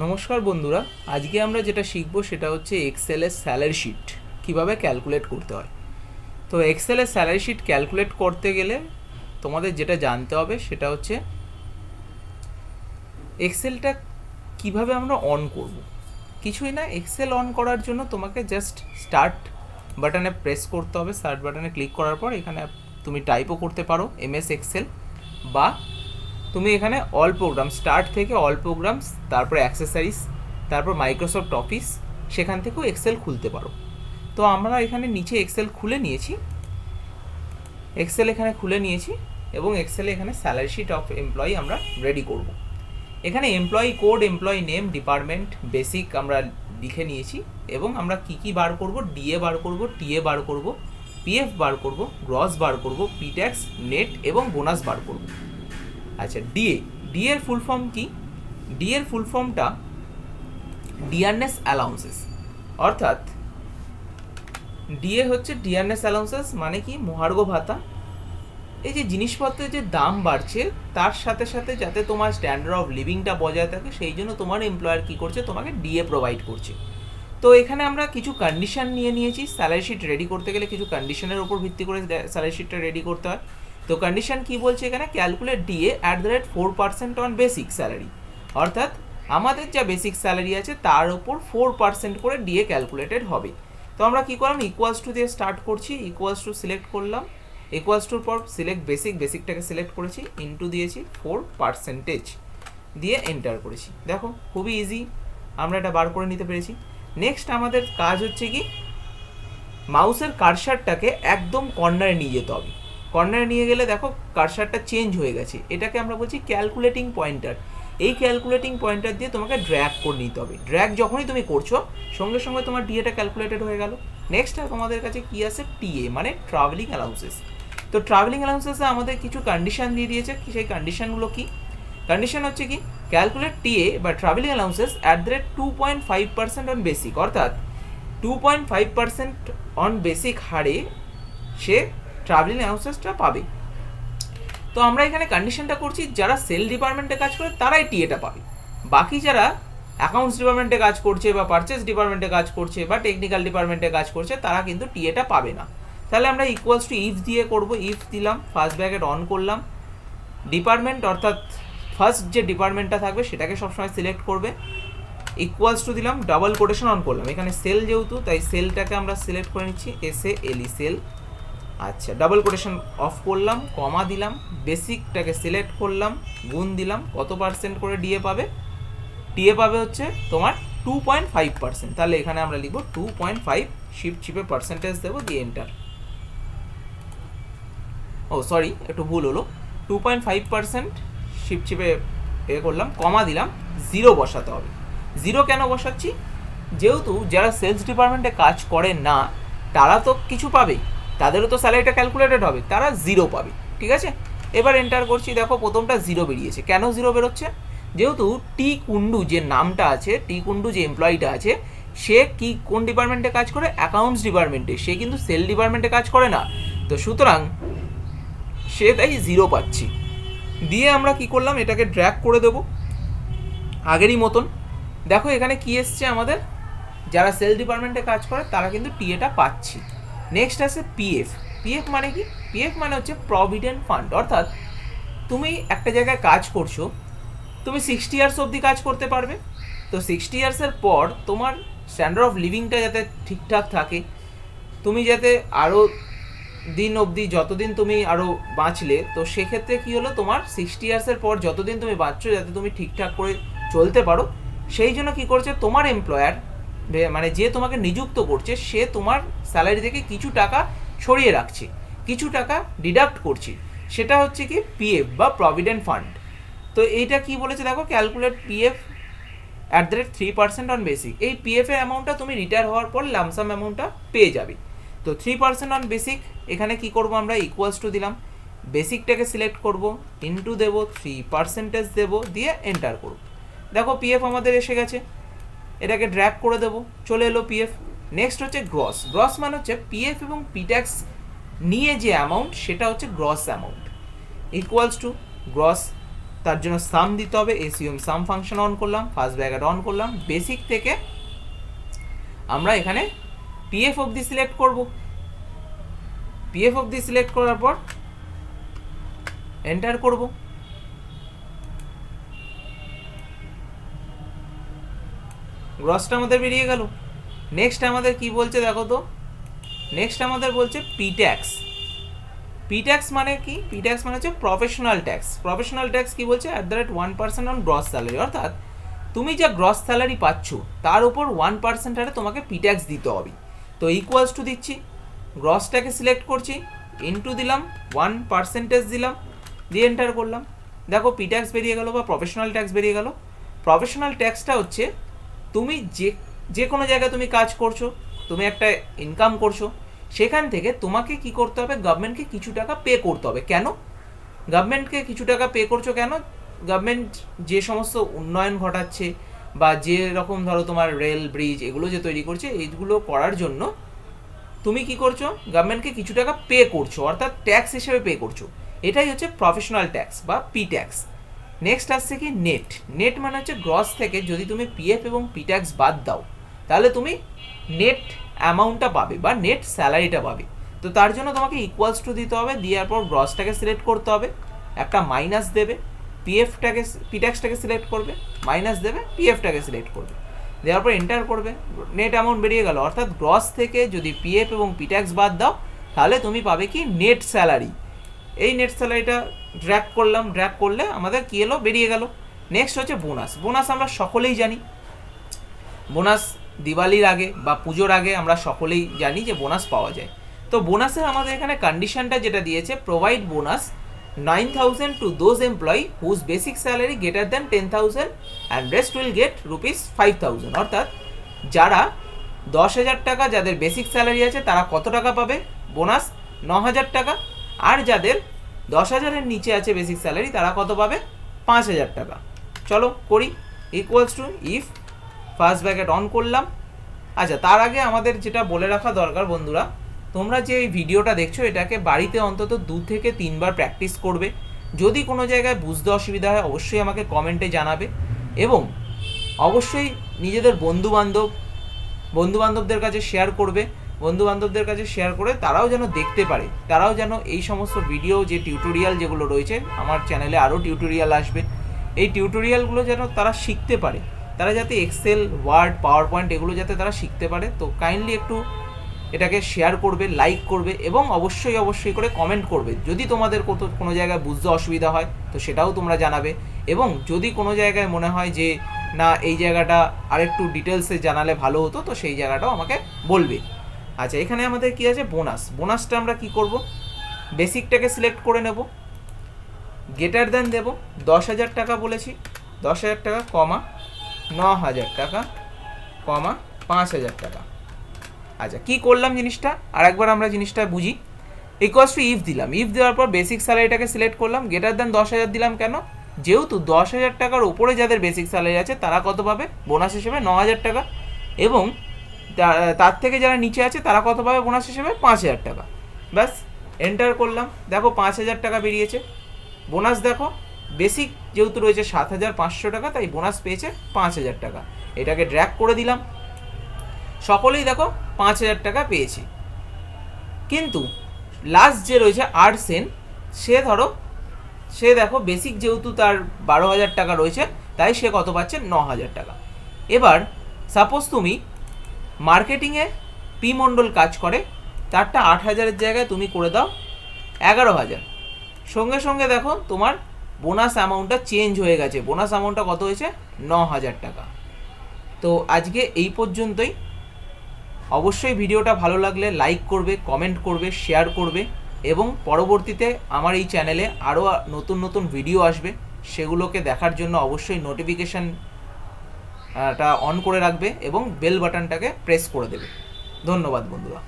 নমস্কার বন্ধুরা, আজকে আমরা যেটা শিখব সেটা হচ্ছে এক্সেলের স্যালারি শিট কীভাবে ক্যালকুলেট করতে হয়। তো এক্সেলের স্যালারি শিট ক্যালকুলেট করতে গেলে তোমাদের যেটা জানতে হবে সেটা হচ্ছে এক্সেলটা কিভাবে আমরা অন করব। কিছুই না, এক্সেল অন করার জন্য তোমাকে জাস্ট স্টার্ট বাটনে প্রেস করতে হবে। স্টার্ট বাটনে ক্লিক করার পর এখানে তুমি টাইপও করতে পারো এমএস এক্সেল, বা তুমি এখানে অল প্রোগ্রাম স্টার্ট থেকে অল প্রোগ্রামস, তারপর অ্যাক্সেসরিজ, তারপর মাইক্রোসফট অফিস, সেখান থেকেও এক্সেল খুলতে পারো। তো আমরা এখানে নিচে এক্সেল খুলে নিয়েছি, এবং এক্সেলে এখানে স্যালারি শিট অফ এমপ্লয়ি আমরা রেডি করব। এখানে employee code, employee name, department, basic আমরা লিখে নিয়েছি, এবং আমরা কি বার করব, ডিএ বার করব, টিএ বার করব, পিএফ বার করব, গ্রস বার করব, পি ট্যাক্স, নেট এবং বোনাস বার করব। আচ্ছা, ডি এর ফুল ফর্ম কি? ডি এর ফুল ফর্মটা ডিয়ারনেস অ্যালাউন্সেস, অর্থাৎ ডিএ হচ্ছে ডিয়ারনেস অ্যালাউন্সেস, মানে কি মহার্ঘ ভাতা। এই যে জিনিসপত্রের যে দাম বাড়ছে তার সাথে সাথে যাতে তোমার স্ট্যান্ডার্ড অফ লিভিংটা বজায় থাকে, সেই জন্য তোমার এমপ্লয়ার কী করছে, তোমাকে ডিএ প্রোভাইড করছে। তো এখানে আমরা কিছু কন্ডিশন নিয়েছি। স্যালারি শিট রেডি করতে গেলে কিছু কন্ডিশনের উপর ভিত্তি করে স্যালারি শিটটা রেডি করতে হয়। তো কন্ডিশন কি বলছে এখানে, calculate DA at the rate 4% on basic salary, অর্থাৎ আমাদের যা বেসিক স্যালারি আছে তার উপর 4% করে ডিএ ক্যালকুলেটেড হবে। তো আমরা কী করলাম, ইকুয়ালস টু দিয়ে স্টার্ট করছি, ইকুয়ালস টু সিলেক্ট করলাম, ইকুয়ালস টুর পর সিলেক্ট বেসিকটাকে সিলেক্ট করেছি, ইন্টু দিয়েছি 4% দিয়ে এন্টার করেছি। দেখো খুবই ইজি, আমরা এটা বার করে নিতে পেরেছি। নেক্সট আমাদের কাজ হচ্ছে কি, মাউসের কার্সারটাকে একদম কর্নারে নিয়ে যেতে হবে। কর্নারে নিয়ে গেলে দেখো কার্সারটা চেঞ্জ হয়ে গেছে, এটাকে আমরা বলছি ক্যালকুলেটিং পয়েন্টার। এই ক্যালকুলেটিং পয়েন্টার দিয়ে তোমাকে ড্র্যাগ করে নিতে হবে। ড্র্যাগ যখনই তুমি করছো সঙ্গে সঙ্গে তোমার ডিএটা ক্যালকুলেটেড হয়ে গেল। নেক্সট তোমাদের কাছে কি আছে, টিএ মানে ট্রাভেলিং অ্যালাউন্সেস। তো ট্রাভেলিং অ্যালাউন্সেসে আমাদের কিছু কন্ডিশন দিয়ে দিয়েছে, সেই কন্ডিশনগুলো কি? কন্ডিশন হচ্ছে কি, ক্যালকুলেট টিএ বা travelling allowances at the rate 2.5% on basic, অর্থাৎ 2.5% অন বেসিক হারে সে ট্রাভেলিং অ্যালাউন্সেসটা পাবে। তো আমরা এখানে কন্ডিশনটা করছি যারা সেল ডিপার্টমেন্টে কাজ করে তারাই টিএটা পাবে, বাকি যারা অ্যাকাউন্টস ডিপার্টমেন্টে কাজ করছে বা পারচেস ডিপার্টমেন্টে কাজ করছে বা টেকনিক্যাল ডিপার্টমেন্টে কাজ করছে তারা কিন্তু টিএটা পাবে না। তাহলে আমরা ইকুয়ালস টু ইফ দিয়ে করব, ইফ দিলাম, ফার্স্ট ব্র্যাকেট অন করলাম, ডিপার্টমেন্ট অর্থাৎ ফার্স্ট যে ডিপার্টমেন্টটা থাকবে সেটাকে সবসময় সিলেক্ট করবে, ইকুয়ালস টু দিলাম, ডাবল কোটেশন অন করলাম, এখানে সেল যেহেতু তাই সেলটাকে আমরা সিলেক্ট করে নিচ্ছি, SALE সেল। আচ্ছা, ডাবল কোটেশন অফ করলাম, কমা দিলাম, বেসিকটাকে সিলেক্ট করলাম, গুণ দিলাম, কত পার্সেন্ট করে ডিএ পাবে? ডিএ পাবে হচ্ছে তোমার 2.5%। তাহলে এখানে আমরা লিখবো 2.5, শিফট চিপে পার্সেন্টেজ দেবো, দিয়ে এন্টার। ও সরি, একটু ভুল হলো, 2.5% শিফট চিপে করলাম, কমা দিলাম, 0 বসাতে হবে। 0 কেন বসাচ্ছি? যেহেতু যারা সেলস ডিপার্টমেন্টে কাজ করে না তারা তো কিছু পাবে, তাদেরও তো স্যালারিটা ক্যালকুলেটেড হবে, তারা 0 পাবে। ঠিক আছে, এবার এন্টার করছি, দেখো প্রথমটা 0 বেরিয়েছে। কেন 0 বেরোচ্ছে? যেহেতু টি কুন্ডু যে নামটা আছে, টি কুন্ডু যে এমপ্লয়িটা আছে, সে কি কোন ডিপার্টমেন্টে কাজ করে? অ্যাকাউন্টস ডিপার্টমেন্টে, সে কিন্তু সেল ডিপার্টমেন্টে কাজ করে না। তো সুতরাং সে তাই 0 পাচ্ছি। দিয়ে আমরা কি করলাম, এটাকে ড্র্যাগ করে দেবো আগেরই মতন। দেখো এখানে কি এসছে আমাদের, যারা সেল ডিপার্টমেন্টে কাজ করে তারা কিন্তু টিএটা পাচ্ছি। নেক্সট আছে পিএফ। পিএফ মানে কি? পিএফ মানে হচ্ছে প্রভিডেন্ট ফান্ড, অর্থাৎ তুমি একটা জায়গায় কাজ করছো, তুমি 60 ইয়ার্স অবধি কাজ করতে পারবে। তো 60 ইয়ার্সের পর তোমার স্ট্যান্ডার্ড অফ লিভিংটা যাতে ঠিকঠাক থাকে, তুমি যাতে আরও দিন অবধি যতদিন তুমি আরও বাঁচলে, তো সেক্ষেত্রে কী হলো, তোমার 60 ইয়ার্সের পর যতদিন তুমি বাঁচছো যাতে তুমি ঠিকঠাক করে চলতে পারো, সেই জন্য কী করছে তোমার এমপ্লয়ার, মানে যে তোমাকে নিযুক্ত করছে, সে তোমার স্যালারি থেকে কিছু টাকা সরিয়ে রাখছে, কিছু টাকা ডিডাক্ট করছে, সেটা হচ্ছে কি পিএফ বা প্রভিডেন্ট ফান্ড। তো এইটা কি বলেছে দেখো, calculate PF at the rate 3% on basic. এই পিএফ এর অ্যামাউন্টটা তুমি রিটায়ার হওয়ার পর লামসাম অ্যামাউন্টটা পেয়ে যাবে। তো 3% অন বেসিক, এখানে কি করব আমরা, ইকুয়ালস টু দিলাম, বেসিকটাকে সিলেক্ট করব, ইন্টু দেবো, 3% দেবো, দিয়ে এন্টার করব। দেখো পিএফ আমাদের এসে গেছে, এটাকে ড্র্যাগ করে দেবো, চলে এলো পিএফ। নেক্সট হচ্ছে গ্রস। গ্রস মানে হচ্ছে পিএফ এবং পিট্যাক্স নিয়ে যে অ্যামাউন্ট সেটা হচ্ছে gross amount, equals to gross তার জন্য সাম দিতে হবে, এসইউএম সাম ফাংশন অন করলাম, ফার্স্ট ব্র্যাকেট অন করলাম, বেসিক থেকে আমরা এখানে পিএফ অবধি সিলেক্ট করব। পিএফ অবধি সিলেক্ট করার পর এন্টার করব। গ্রসটা আমাদের বেরিয়ে গেল। নেক্সট আমাদের কি বলছে দেখো তো, নেক্সট আমাদের বলছে পি ট্যাক্স। পি ট্যাক্স মানে কি? পি ট্যাক্স মানে হচ্ছে প্রফেশনাল ট্যাক্স। প্রফেশনাল ট্যাক্স কি বলছে? @1% অন গ্রস স্যালারি, অর্থাৎ তুমি যা গ্রস স্যালারি পাচ্ছ তার উপর 1% হারে তোমাকে পি ট্যাক্স দিতে হবে। তো ইকুয়ালস টু দিচ্ছি, গ্রসটাকে সিলেক্ট করছি, ইনটু দিলাম 1% দিলাম, দিয়ে এন্টার করলাম। দেখো পি ট্যাক্স বেরিয়ে গেল বা প্রফেশনাল ট্যাক্স বেরিয়ে গেল। প্রফেশনাল ট্যাক্সটা হচ্ছে তুমি যে কোনো জায়গায় তুমি কাজ করছো, তুমি একটা ইনকাম করছো, সেখান থেকে তোমাকে কি করতে হবে? গভর্নমেন্টকে কিছু টাকা পে করতে হবে। কেন গভর্নমেন্টকে কিছু টাকা পে করছো? কেন? গভর্নমেন্ট যে সমস্ত উন্নয়ন ঘটাচ্ছে বা যে রকম ধরো তোমার রেল, ব্রিজ এগুলো যে তৈরি করছে, এইগুলো করার জন্য তুমি কি করছো? গভর্নমেন্টকে কিছু টাকা পে করছো, অর্থাৎ ট্যাক্স হিসেবে পে করছো। এটাই হচ্ছে প্রফেশনাল ট্যাক্স বা পি ট্যাক্স। নেক্সট আসছে কি নেট। নেট মানে হচ্ছে গ্রস থেকে যদি তুমি পিএফ এবং পি ট্যাক্স বাদ দাও তাহলে তুমি নেট অ্যামাউন্টটা পাবে বা নেট স্যালারিটা পাবে। তো তার জন্য তোমাকে ইকুয়ালস টু দিতে হবে, দেওয়ার পর গ্রসটাকে সিলেক্ট করতে হবে, একটা মাইনাস দেবে, পিএফটাকে পি ট্যাক্সটাকে সিলেক্ট করবে, মাইনাস দেবে, পিএফটাকে সিলেক্ট করবে, দেওয়ার পর এন্টার করবে। নেট অ্যামাউন্ট বেরিয়ে গেল, অর্থাৎ গ্রস থেকে যদি পিএফ এবং পি ট্যাক্স বাদ দাও তাহলে তুমি পাবে কি? Net salary. এই নেট স্যালারিটা ড্র্যাগ করলাম, ড্র্যাগ করলে আমাদের কি এলো? বেরিয়ে গেল। নেক্সট হচ্ছে বোনাস। বোনাস আমরা সকলেই জানি, বোনাস দিওয়ালির আগে বা পুজোর আগে আমরা সকলেই জানি যে বোনাস পাওয়া যায়। তো বোনাসের আমাদের এখানে কন্ডিশনটা যেটা দিয়েছে, provide bonus 9,000 to those employee whose basic salary greater than 10,000 and rest will get ₹5,000। অর্থাৎ যারা 10,000 টাকা যাদের বেসিক স্যালারি আছে তারা কত টাকা পাবে? বোনাস 9,000 টাকা। আর যাদের 10,000-এর নিচে আছে বেসিক স্যালারি তারা কত পাবে? 5,000 টাকা। চলো করি, equals to if first bracket on করলাম। আচ্ছা, তার আগে আমাদের যেটা বলে রাখা দরকার বন্ধুরা, তোমরা যে এই ভিডিওটা দেখছো এটাকে বাড়িতে অন্তত 2 থেকে 3 বার প্র্যাকটিস করবে। যদি কোনো জায়গায় বুঝতে অসুবিধা হয় অবশ্যই আমাকে কমেন্টে জানাবে, এবং অবশ্যই নিজেদের বন্ধুবান্ধবদের কাছে শেয়ার করবে। বন্ধুবান্ধবদের কাছে শেয়ার করে তারাও যেন দেখতে পারে, তারাও যেন এই সমস্ত ভিডিও যে টিউটোরিয়াল যেগুলো রয়েছে, আমার চ্যানেলে আরও টিউটোরিয়াল আসবে, এই টিউটোরিয়ালগুলো যেন তারা শিখতে পারে, তারা যাতে এক্সেল, ওয়ার্ড, পাওয়ার পয়েন্ট এগুলো যাতে তারা শিখতে পারে। তো কাইন্ডলি একটু এটাকে শেয়ার করবে, লাইক করবে এবং অবশ্যই করে কমেন্ট করবে। যদি তোমাদের কোনো জায়গায় বুঝতে অসুবিধা হয় তো সেটাও তোমরা জানাবে, এবং যদি কোনো জায়গায় মনে হয় যে না এই জায়গাটা আরেকটু ডিটেলসে জানালে ভালো হতো তো সেই জায়গাটাও আমাকে বলবে। আচ্ছা, এখানে আমাদের কি আছে? বোনাস। বোনাসটা আমরা কি করব? বেসিকটাকে সিলেক্ট করে নেব, গ্রেটার দ্যান দেব 10,000 টাকা বলেছি, 10,000 টাকা কমা 9,000 টাকা কমা 5,000 টাকা। আচ্ছা, কি করলাম জিনিসটা আরেকবার আমরা জিনিসটা বুঝি। ইকুয়ালস টু ইফ দিলাম, ইফ দেওয়ার পর বেসিক স্যালারিটাকে সিলেক্ট করলাম, গ্রেটার দ্যান 10,000 দিলাম। কেন? যেহেতু 10,000 টাকার উপরে যাদের বেসিক স্যালারি আছে তারা কত পাবে? বোনাস হিসেবে 9,000 টাকা, এবং তার থেকে যারা নিচে আছে তারা কত পাবে বোনাস হিসেবে? 5,000 টাকা। ব্যাস, এন্টার করলাম, দেখো 5,000 টাকা বেরিয়েছে। বোনাস দেখো বেসিক যেহেতু রয়েছে 7,500 টাকা, তাই বোনাস পেয়েছে 5,000 টাকা। এটাকে ড্র্যাগ করে দিলাম, সকলেই দেখো 5,000 টাকা পেয়েছি। কিন্তু লাস্ট যে রয়েছে আর্টসেন, সে দেখো বেসিক যেহেতু তার 12,000 টাকা রয়েছে তাই সে কত পাচ্ছে? 9,000 টাকা। এবার সাপোজ তুমি মার্কেটিংয়ে পি মণ্ডল কাজ করে, তারটা 8,000-এর জায়গায় তুমি করে দাও 11,000, সঙ্গে সঙ্গে দেখো তোমার বোনাস অ্যামাউন্টটা চেঞ্জ হয়ে গেছে। বোনাস অ্যামাউন্টটা কত হয়েছে? 9,000 টাকা। তো আজকে এই পর্যন্তই। অবশ্যই ভিডিওটা ভালো লাগলে লাইক করবে, কমেন্ট করবে, শেয়ার করবে, এবং পরবর্তীতে আমার এই চ্যানেলে আরও নতুন ভিডিও আসবে, সেগুলোকে দেখার জন্য অবশ্যই নোটিফিকেশানটা অন করে রাখবে এবং বেল বাটনটাকে প্রেস করে দেবে। ধন্যবাদ বন্ধুরা।